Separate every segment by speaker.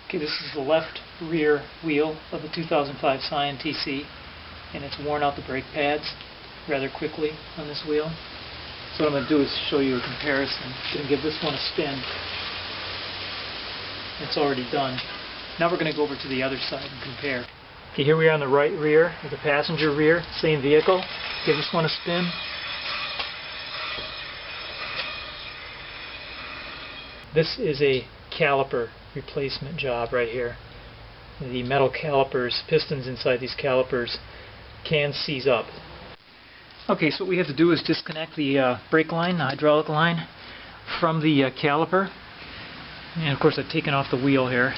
Speaker 1: Okay, this is the left rear wheel of the 2005 Scion TC, and it's worn out the brake pads rather quickly on this wheel. So what I'm going to do is show you a comparison. I'm going to give this one a spin. It's already done. Now we're going to go over to the other side and compare. Okay, here we are on the right rear of the passenger rear, same vehicle. Give this one a spin. This is a caliper replacement job right here. The metal calipers, pistons inside these calipers, can seize up. Okay, so what we have to do is disconnect the brake line, the hydraulic line, from the caliper. And of course I've taken off the wheel here.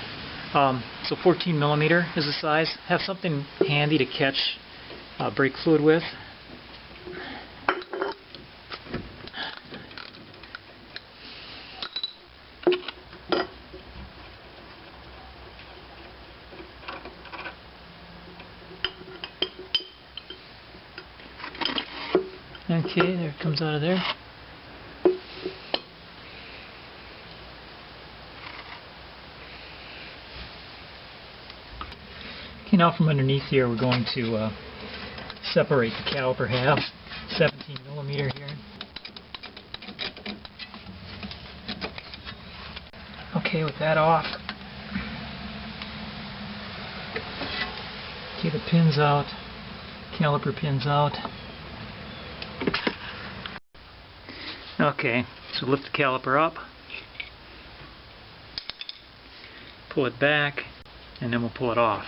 Speaker 1: So 14 millimeter is the size. Have something handy to catch brake fluid with. Okay, there it comes out of there. Okay, now from underneath here we're going to separate the caliper halves. 17 millimeter here. Okay, with that off. Okay, the pin's out. Caliper pin's out. Okay, so lift the caliper up, pull it back, and then we'll pull it off.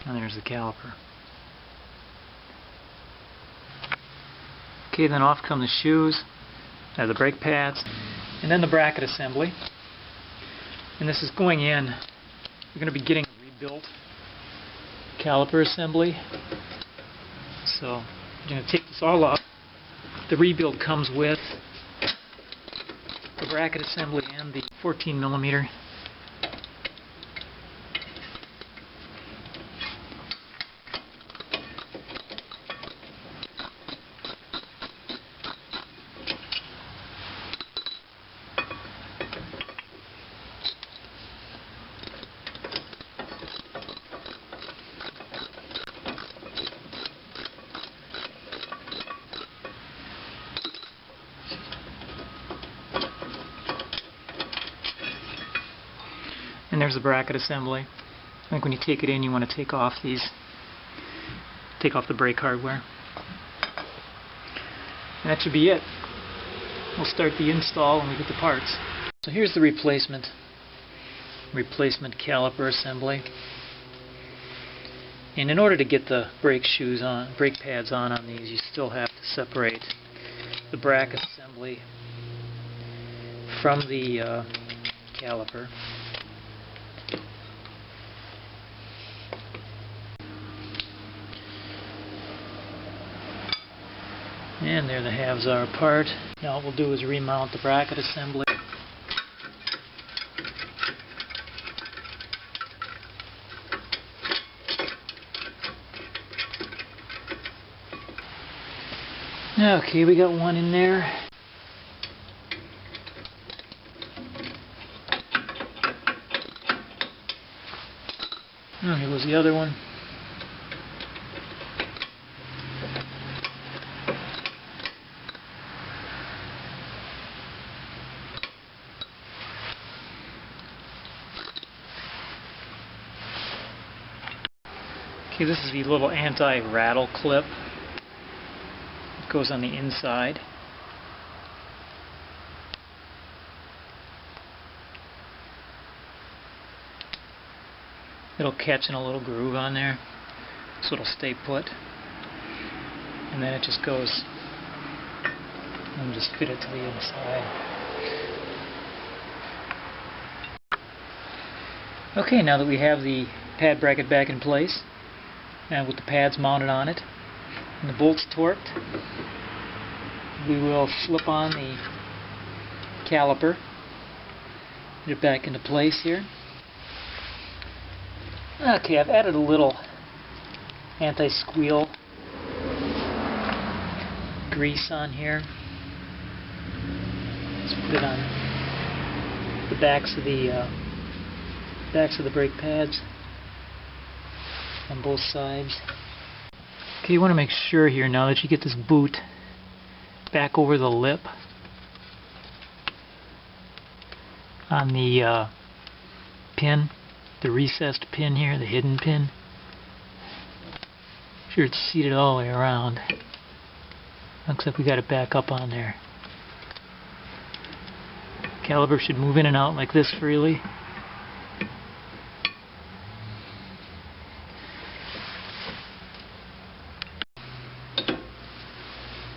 Speaker 1: And there's the caliper. Okay, then off come the shoes, the brake pads, and then the bracket assembly. And this is going in. We're going to be getting a rebuilt caliper assembly. So we're going to take this all off. The rebuild comes with the bracket assembly and the 14 millimeter. And there's the bracket assembly. I think when you take it in, you want to take off the brake hardware. And that should be it. We'll start the install when we get the parts. So here's the replacement caliper assembly. And in order to get the brake pads on these, you still have to separate the bracket assembly from the caliper. And there the halves are apart. Now what we'll do is remount the bracket assembly. Okay, we got one in there. Oh, here was the other one. Okay, this is the little anti-rattle clip. It goes on the inside. It'll catch in a little groove on there, so it'll stay put. And then it just goes, and just fit it to the inside. Okay, now that we have the pad bracket back in place, and with the pads mounted on it, and the bolts torqued, we will slip on the caliper, get it back into place here. Okay, I've added a little anti-squeal grease on here. Let's put it on the backs of the backs of the brake pads on both sides. Okay, you want to make sure here now that you get this boot back over the lip on the pin, the recessed pin here, the hidden pin. Make sure it's seated all the way around. Looks like we got it back up on there. Caliper should move in and out like this freely.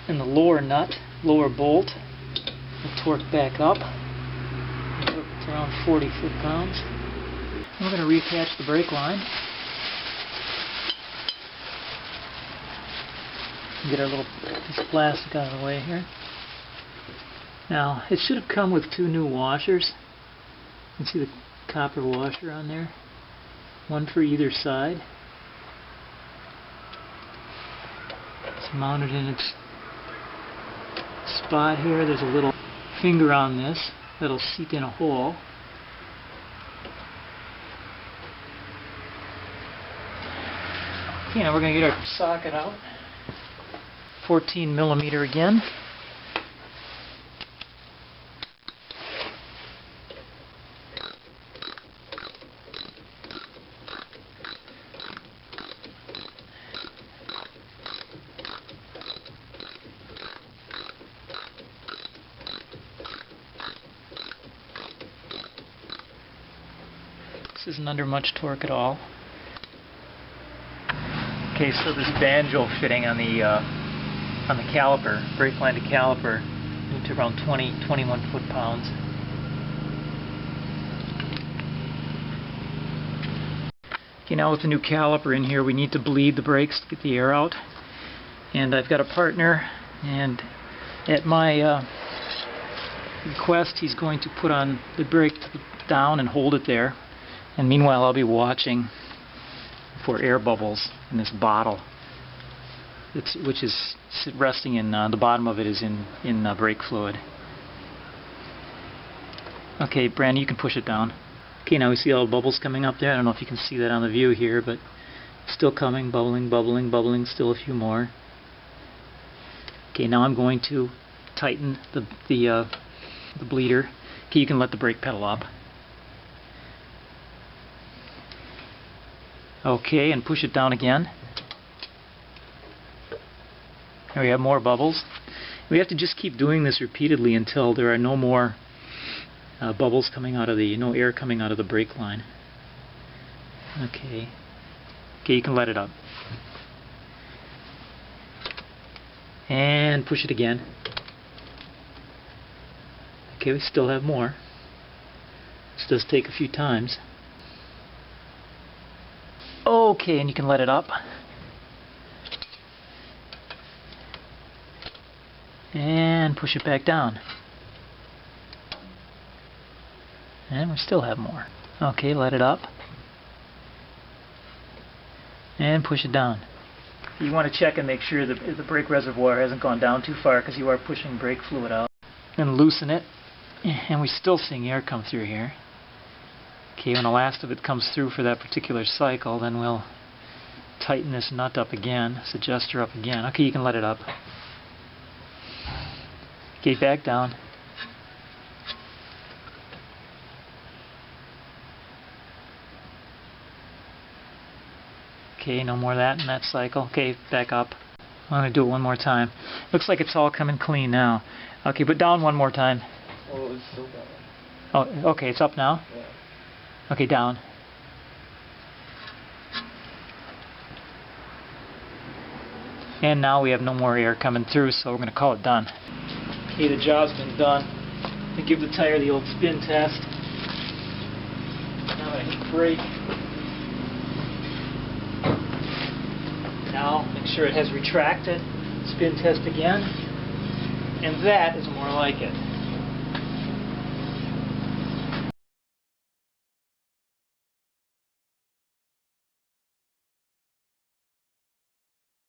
Speaker 1: And the lower nut, lower bolt, will torque back up. It's around 40 foot-pounds. We're going to reattach the brake line. Get our little piece of plastic out of the way here. Now, it should have come with 2 new washers. You can see the copper washer on there. One for either side. It's mounted in its spot here. There's a little finger on this that'll seat in a hole. Okay, now we're going to get our socket out. 14 millimeter again. This isn't under much torque at all. Okay, so this banjo fitting on the caliper, brake line to caliper, to around 21 foot-pounds. Okay, now with the new caliper in here, we need to bleed the brakes to get the air out. And I've got a partner, and at my request, he's going to put on the brake down and hold it there. And meanwhile, I'll be watching for air bubbles in this bottle, which is resting in the bottom of it is in brake fluid. Okay, Brandon, you can push it down. Okay, now we see all the bubbles coming up there. I don't know if you can see that on the view here, but still coming, bubbling, bubbling, bubbling. Still a few more. Okay, now I'm going to tighten the bleeder. Okay, you can let the brake pedal up. Okay, and push it down again. There we have more bubbles. We have to just keep doing this repeatedly until there are no more bubbles coming out of no air coming out of the brake line. Okay. Okay, you can let it up. And push it again. Okay, we still have more. This does take a few times. Okay, and you can let it up. And push it back down. And we still have more. Okay, let it up. And push it down. You want to check and make sure that the brake reservoir hasn't gone down too far because you are pushing brake fluid out. And loosen it. And we're still seeing air come through here. Okay, when the last of it comes through for that particular cycle, then we'll tighten this nut up again, this adjuster up again. Okay, you can let it up. Okay, back down. Okay, no more of that in that cycle. Okay, back up. I'm going to do it one more time. Looks like it's all coming clean now. Okay, but down one more time.
Speaker 2: Oh, it's still down.
Speaker 1: Oh, okay, it's up now?
Speaker 2: Yeah.
Speaker 1: Okay, down. And now we have no more air coming through, so we're going to call it done. Okay, the job's been done. We give the tire the old spin test. Now I hit brake. Now make sure it has retracted. Spin test again. And that is more like it.